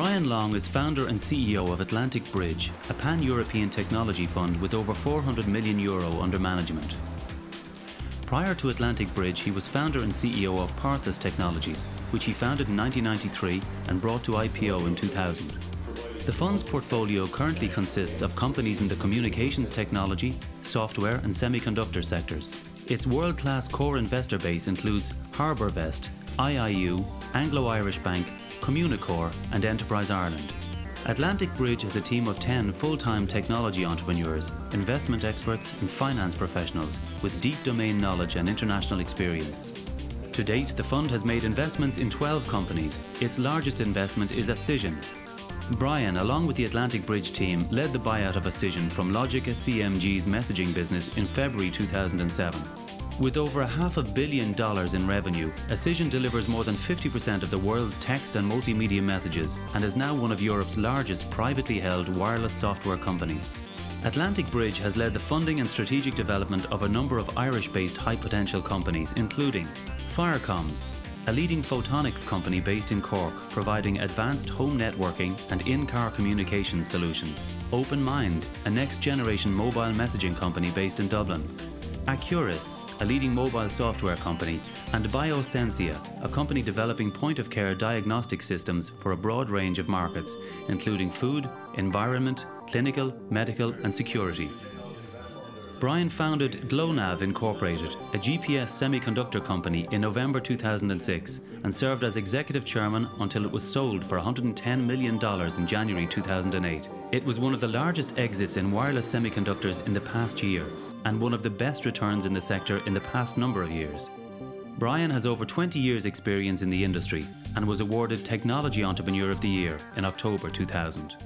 Brian Long is founder and CEO of Atlantic Bridge, a pan-European technology fund with over €400 million under management. Prior to Atlantic Bridge, he was founder and CEO of Parthas Technologies, which he founded in 1993 and brought to IPO in 2000. The fund's portfolio currently consists of companies in the communications technology, software and semiconductor sectors. Its world-class core investor base includes HarbourVest, IIU, Anglo-Irish Bank, Communicore and Enterprise Ireland. Atlantic Bridge has a team of 10 full-time technology entrepreneurs, investment experts and finance professionals with deep domain knowledge and international experience. To date, the fund has made investments in 12 companies. Its largest investment is Acision. Brian, along with the Atlantic Bridge team, led the buyout of Acision from Logica CMG's messaging business in February 2007. With over $500 million in revenue, Acision delivers more than 50% of the world's text and multimedia messages and is now one of Europe's largest privately held wireless software companies. Atlantic Bridge has led the funding and strategic development of a number of Irish-based high-potential companies, including Firecoms, a leading photonics company based in Cork, providing advanced home networking and in-car communications solutions. OpenMind, a next-generation mobile messaging company based in Dublin. Acuris, a leading mobile software company, and Biosensia, a company developing point-of-care diagnostic systems for a broad range of markets, including food, environment, clinical, medical, and security. Brian founded GlowNav Incorporated, a GPS semiconductor company, in November 2006 and served as executive chairman until it was sold for $110 million in January 2008. It was one of the largest exits in wireless semiconductors in the past year and one of the best returns in the sector in the past number of years. Brian has over 20 years' experience in the industry and was awarded Technology Entrepreneur of the Year in October 2000.